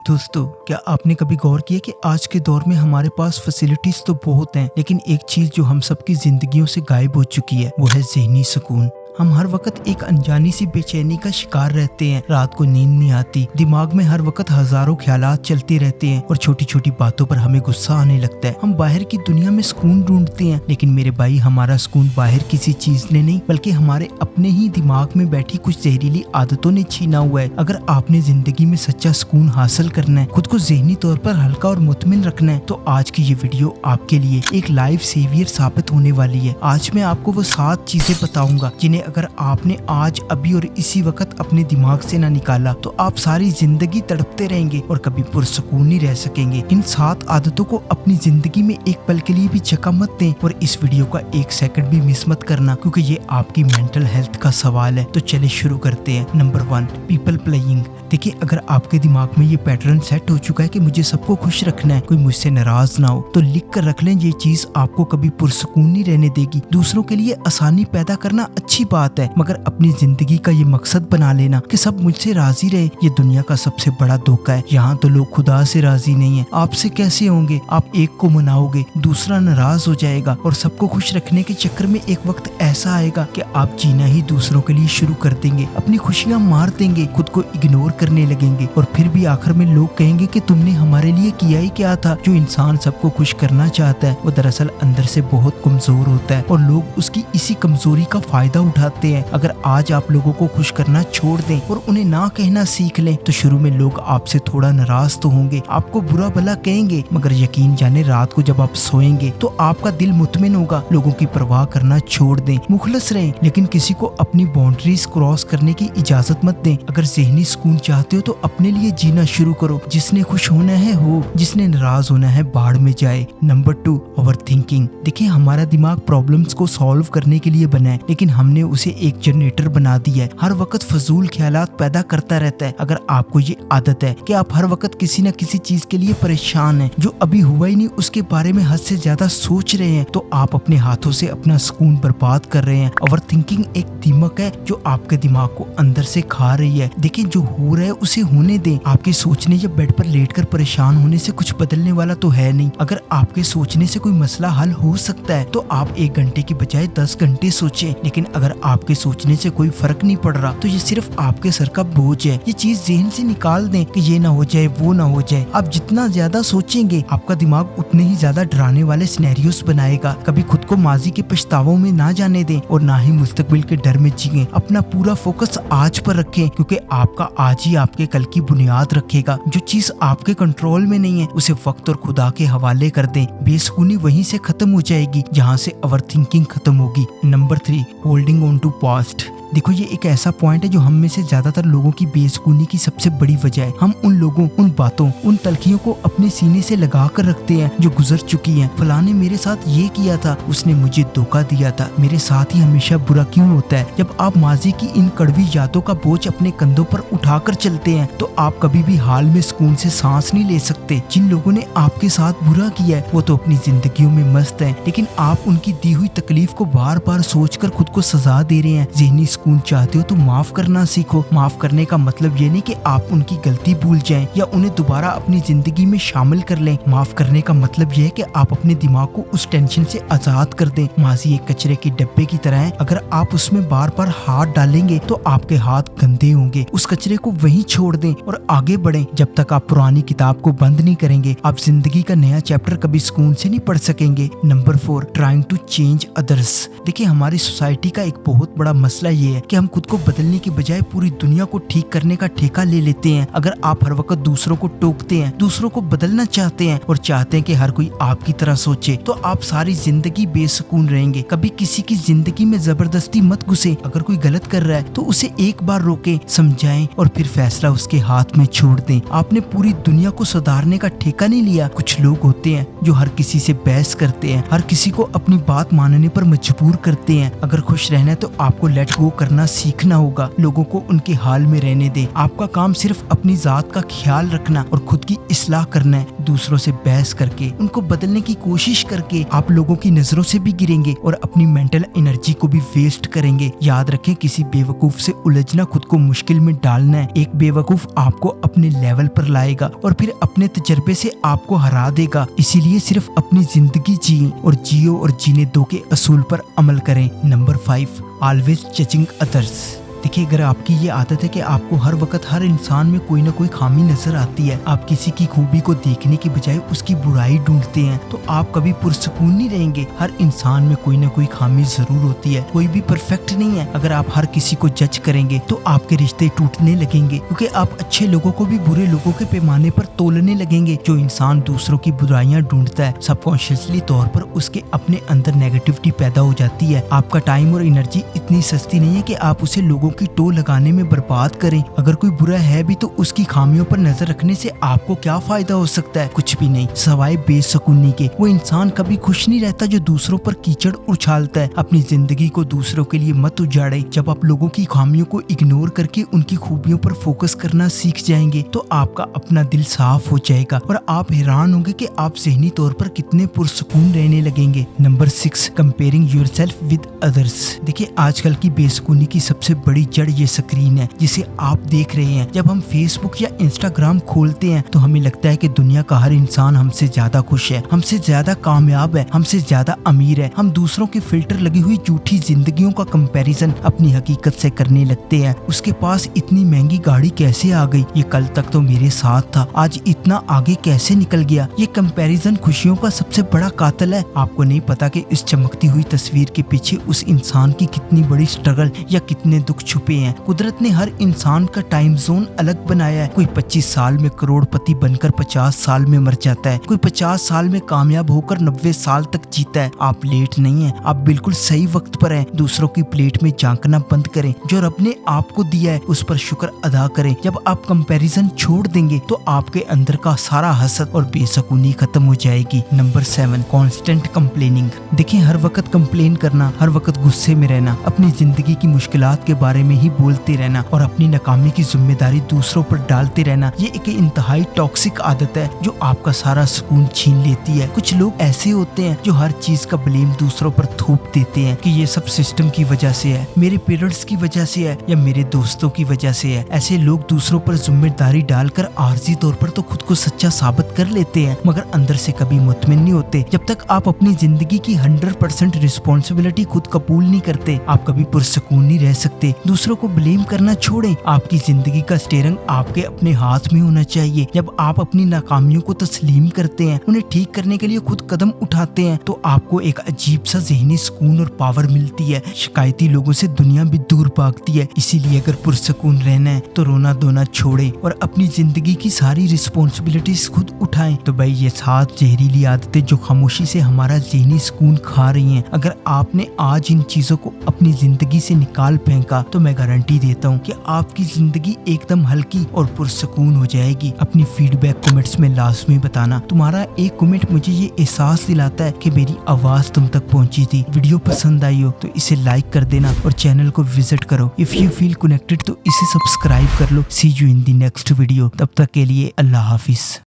दोस्तों, क्या आपने कभी गौर किया कि आज के दौर में हमारे पास फैसिलिटीज तो बहुत हैं, लेकिन एक चीज जो हम सबकी जिंदगियों से गायब हो चुकी है वो है ज़हनी सुकून। हम हर वक्त एक अनजानी सी बेचैनी का शिकार रहते हैं। रात को नींद नहीं आती, दिमाग में हर वक्त हजारों ख्यालात चलते रहते हैं और छोटी छोटी बातों पर हमें गुस्सा आने लगता है। हम बाहर की दुनिया में सुकून ढूंढते हैं, लेकिन मेरे भाई, हमारा सुकून बाहर किसी चीज ने नहीं बल्कि हमारे अपने ही दिमाग में बैठी कुछ जहरीली आदतों ने छीना हुआ है। अगर आपने जिंदगी में सच्चा सुकून हासिल करना है, खुद को ज़हनी तौर पर हल्का और मुतमिन रखना है, तो आज की ये वीडियो आपके लिए एक लाइफ सेवियर साबित होने वाली है। आज मैं आपको वो 7 चीजें बताऊंगा जिन्हें अगर आपने आज, अभी और इसी वक्त अपने दिमाग से ना निकाला तो आप सारी जिंदगी तड़पते रहेंगे और कभी पुरसुकून नहीं रह सकेंगे। इन 7 आदतों को अपनी जिंदगी में एक पल के लिए भी जगह मत दें और इस वीडियो का 1 सेकंड भी मिस मत करना, क्योंकि ये आपकी मेंटल हेल्थ का सवाल है। तो चलिए शुरू करते हैं। Number 1, people playing. देखिए, अगर आपके दिमाग में ये पैटर्न सेट हो चुका है कि मुझे सबको खुश रखना है, कोई मुझसे नाराज ना हो, तो लिख कर रख लें, ये चीज आपको कभी पुरसुकून नहीं रहने देगी। दूसरों के लिए आसानी पैदा करना अच्छी बात है, मगर अपनी जिंदगी का ये मकसद बना लेना कि सब मुझसे राजी रहे, ये दुनिया का सबसे बड़ा धोखा है। यहाँ तो लोग खुदा से राजी नहीं है, आपसे कैसे होंगे? आप एक को मनाओगे, दूसरा नाराज हो जाएगा और सबको खुश रखने के चक्कर में एक वक्त ऐसा आएगा कि आप जीना ही दूसरों के लिए शुरू कर देंगे, अपनी खुशियाँ मार देंगे, खुद को इग्नोर करने लगेंगे और फिर भी आखिर में लोग कहेंगे कि तुमने हमारे लिए किया ही क्या था। जो इंसान सबको खुश करना चाहता है वो दरअसल अंदर से बहुत कमजोर होता है और लोग उसकी इसी कमजोरी का फायदा उठाते हैं। अगर आज आप लोगों को खुश करना छोड़ दें और उन्हें ना कहना सीख लें, तो शुरू में लोग आपसे थोड़ा नाराज तो होंगे, आपको बुरा भला कहेंगे, मगर यकीन जाने रात को जब आप सोएंगे तो आपका दिल मुतमिन होगा। लोगों की परवाह करना छोड़ दें, मुखलस रहें, लेकिन किसी को अपनी बाउंड्रीज क्रॉस करने की इजाजत मत दें। अगर ज़हनी सुकून चाहते हो तो अपने लिए जीना शुरू करो। जिसने खुश होना है हो, जिसने नाराज होना है बाढ़ में जाए। Number 2, over thinking. देखिए, हमारा दिमाग प्रॉब्लम्स को सॉल्व करने के लिए बना है, लेकिन हमने उसे एक जनरेटर बना दिया है। हर वक्त फजूल ख्यालात पैदा करता रहता है। अगर आपको ये आदत है कि आप हर वक्त किसी न किसी चीज के लिए परेशान हैं, जो अभी हुआ ही नहीं उसके बारे में हद से ज्यादा सोच रहे हैं, तो आप अपने हाथों से अपना सुकून बर्बाद कर रहे हैं। ओवर थिंकिंग एक दीमक है जो आपके दिमाग को अंदर से खा रही है। देखिए, जो हो रहा है उसे होने दें। आपके सोचने या बेड पर लेटकर परेशान होने से कुछ बदलने वाला तो है नहीं। अगर आपके सोचने से कोई मसला हल हो सकता है तो आप 1 घंटे की बजाय 10 घंटे सोचें, लेकिन अगर आपके सोचने से कोई फर्क नहीं पड़ रहा तो ये सिर्फ आपके सर का बोझ है। ये चीज ज़हन से निकाल दें कि ये ना हो जाए, वो ना हो जाए। आप जितना ज्यादा सोचेंगे, आपका दिमाग उतने ही ज्यादा डराने वाले सिनेरियोस बनाएगा। कभी खुद को माजी के पछतावों में ना जाने दें और ना ही मुस्तकबिल के डर में जिएं। अपना पूरा फोकस आज पर रखें, क्योंकि आपका आज ही आपके कल की बुनियाद रखेगा। जो चीज आपके कंट्रोल में नहीं है उसे वक्त और खुदा के हवाले कर दें। बेसुकूनी वहीं से खत्म हो जाएगी जहां से ओवर थिंकिंग खत्म होगी। Number 3, holding on to past. देखो, ये एक ऐसा पॉइंट है जो हम में से ज्यादातर लोगों की बेसुकूनी की सबसे बड़ी वजह है। हम उन लोगों, उन बातों, उन तलखियों को अपने सीने से लगा कर रखते हैं जो गुजर चुकी हैं। फलाने मेरे साथ ये किया था, उसने मुझे धोखा दिया था, मेरे साथ ही हमेशा बुरा क्यों होता है। जब आप माजी की इन कड़वी यादों का बोझ अपने कंधों पर उठाकर चलते हैं तो आप कभी भी हाल में सुकून से सांस नहीं ले सकते। जिन लोगों ने आपके साथ बुरा किया है वो तो अपनी जिंदगियों में मस्त है, लेकिन आप उनकी दी हुई तकलीफ को बार बार सोचकर खुद को सजा दे रहे हैं। ज़हनी सुकून चाहते हो तो माफ करना सीखो। माफ करने का मतलब ये नहीं कि आप उनकी गलती भूल जाएं या उन्हें दोबारा अपनी जिंदगी में शामिल कर लें। माफ करने का मतलब ये है कि आप अपने दिमाग को उस टेंशन से आजाद कर दें। माजी एक कचरे के डब्बे की तरह है, अगर आप उसमें बार बार हाथ डालेंगे तो आपके हाथ गंदे होंगे। उस कचरे को वहीं छोड़ दें और आगे बढ़ें। जब तक आप पुरानी किताब को बंद नहीं करेंगे, आप जिंदगी का नया चैप्टर कभी सुकून से नहीं पढ़ सकेंगे। Number 4, trying to change others. देखिए, हमारी सोसाइटी का एक बहुत बड़ा मसला ये है कि हम खुद को बदलने की बजाय पूरी दुनिया को ठीक करने का ठेका ले लेते हैं। अगर आप हर वक्त दूसरों को टोकते हैं, दूसरों को बदलना चाहते हैं और चाहते हैं कि हर कोई आपकी तरह सोचे, तो आप सारी जिंदगी बेसुकून रहेंगे। कभी किसी की जिंदगी में जबरदस्ती मत घुसे। अगर कोई गलत कर रहा है तो उसे एक बार रोकें, समझाएं और फिर फैसला उसके हाथ में छोड़ दें। आपने पूरी दुनिया को सुधारने का ठेका नहीं लिया। कुछ लोग होते हैं जो हर किसी से बहस करते हैं, हर किसी को अपनी बात मानने पर मजबूर करते हैं। अगर खुश रहना है तो आपको लेट गो करना सीखना होगा। लोगों को उनके हाल में रहने दे। आपका काम सिर्फ अपनी जात का ख्याल रखना और खुद की इस्लाह करना है। दूसरों से बहस करके, उनको बदलने की कोशिश करके आप लोगों की नजरों से भी गिरेंगे और अपनी मेंटल एनर्जी को भी वेस्ट करेंगे। याद रखें, किसी बेवकूफ से उलझना खुद को मुश्किल में डालना है। एक बेवकूफ आपको अपने लेवल पर लाएगा और फिर अपने तजर्बे से आपको हरा देगा। इसीलिए सिर्फ अपनी जिंदगी जिए और जियो और जीने दो के असूल पर अमल करें। Number 5, always judging others. देखिए, अगर आपकी ये आदत है कि आपको हर वक्त हर इंसान में कोई ना कोई खामी नजर आती है, आप किसी की खूबी को देखने की बजाय उसकी बुराई ढूंढते हैं, तो आप कभी पुरसुकून नहीं रहेंगे। हर इंसान में कोई ना कोई खामी जरूर होती है, कोई भी परफेक्ट नहीं है। अगर आप हर किसी को जज करेंगे तो आपके रिश्ते टूटने लगेंगे, क्योंकि आप अच्छे लोगों को भी बुरे लोगों के पैमाने पर तोलने लगेंगे। जो इंसान दूसरों की बुराइयां ढूंढता है, सबकॉन्शियसली तौर पर उसके अपने अंदर नेगेटिविटी पैदा हो जाती है। आपका टाइम और एनर्जी इतनी सस्ती नहीं है कि आप उसे लोगों की टो लगाने में बर्बाद करें। अगर कोई बुरा है भी तो उसकी खामियों पर नजर रखने से आपको क्या फायदा हो सकता है? कुछ भी नहीं, सवाए बेसुकूनी के। वो इंसान कभी खुश नहीं रहता जो दूसरों पर कीचड़ उछालता है। अपनी जिंदगी को दूसरों के लिए मत उजाड़े। जब आप लोगों की खामियों को इग्नोर करके उनकी खूबियों पर फोकस करना सीख जाएंगे तो आपका अपना दिल साफ हो जाएगा और आप हैरान होंगे कि आप ज़हनी तौर पर कितने पुरसुकून रहने लगेंगे। Number 6, comparing yourself with others. देखिए, आजकल की बेसुकूनी की सबसे बड़ी जड़ ये स्क्रीन है जिसे आप देख रहे हैं। जब हम फेसबुक या इंस्टाग्राम खोलते हैं तो हमें लगता है कि दुनिया का हर इंसान हमसे ज्यादा खुश है, हमसे ज्यादा कामयाब है, हमसे ज्यादा अमीर है। हम दूसरों के फिल्टर लगी हुई झूठी जिंदगियों का कंपैरिजन अपनी हकीकत से करने लगते हैं। उसके पास इतनी महंगी गाड़ी कैसे आ गई? ये कल तक तो मेरे साथ था, आज इतना आगे कैसे निकल गया? ये कंपैरिजन खुशियों का सबसे बड़ा कातिल है। आपको नहीं पता कि इस चमकती हुई तस्वीर के पीछे उस इंसान की कितनी बड़ी स्ट्रगल या कितने दुख छुपे हैं। कुदरत ने हर इंसान का टाइम जोन अलग बनाया है। कोई 25 साल में करोड़पति बनकर 50 साल में मर जाता है, कोई 50 साल में कामयाब होकर 90 साल तक जीता है। आप लेट नहीं है, आप बिल्कुल सही वक्त पर हैं। दूसरों की प्लेट में झांकना बंद करें। जो रब ने आपको दिया है उस पर शुक्र अदा करें। जब आप कंपैरिजन छोड़ देंगे तो आपके अंदर का सारा हसद और बेसुकूनी खत्म हो जाएगी। Number 7, constant complaining. देखिए, हर वक्त कंप्लेन करना, हर वक्त गुस्से में रहना, अपनी जिंदगी की मुश्किलात के बारे में ही बोलते रहना और अपनी नाकामी की जिम्मेदारी दूसरों पर डालते रहना, ये एक इंतहाई टॉक्सिक आदत है जो आपका सारा सुकून छीन लेती है। कुछ लोग ऐसे होते हैं जो हर चीज का ब्लेम दूसरों पर थोप देते हैं कि ये सब सिस्टम की वजह से है, मेरे पेरेंट्स की वजह से है या मेरे दोस्तों की वजह से है। ऐसे लोग दूसरों पर जिम्मेदारी डालकर आर्जी तौर पर तो खुद को सच्चा साबित कर लेते हैं, मगर अंदर से कभी मुतमिन नहीं होते। जब तक आप अपनी जिंदगी की 100% रिस्पॉन्सिबिलिटी खुद कबूल नहीं करते, आप कभी पुरसुकून नहीं रह सकते। दूसरों को ब्लेम करना छोड़ें। आपकी जिंदगी का स्टीयरिंग आपके अपने हाथ में होना चाहिए। जब आप अपनी नाकामियों को तस्लीम करते हैं, उन्हें ठीक करने के लिए खुद कदम उठाते हैं, तो आपको एक अजीब सा ज़हनी सुकून और पावर मिलती है। शिकायती लोगों से दुनिया भी दूर भागती है। इसीलिए अगर पुरसुकून रहना है तो रोना धोना छोड़ें और अपनी जिंदगी की सारी रिस्पॉन्सिबिलिटीज खुद उठाएं। तो भाई, ये 7 जहरीली आदतें जो खामोशी से हमारा ज़हनी सुकून खा रही हैं, अगर आपने आज इन चीजों को अपनी जिंदगी से निकाल फेंका तो मैं गारंटी देता हूँ कि आपकी जिंदगी एकदम हल्की और पुरसुकून हो जाएगी। अपनी फीडबैक कमेंट्स में लाजमी बताना। तुम्हारा एक कमेंट मुझे ये एहसास दिलाता है कि मेरी आवाज तुम तक पहुंची थी। वीडियो पसंद आई हो तो इसे लाइक कर देना और चैनल को विजिट करो। इफ यू फील कनेक्टेड तो इसे सब्सक्राइब कर लो। See you in the next video. तब तक के लिए अल्लाह हाफिज।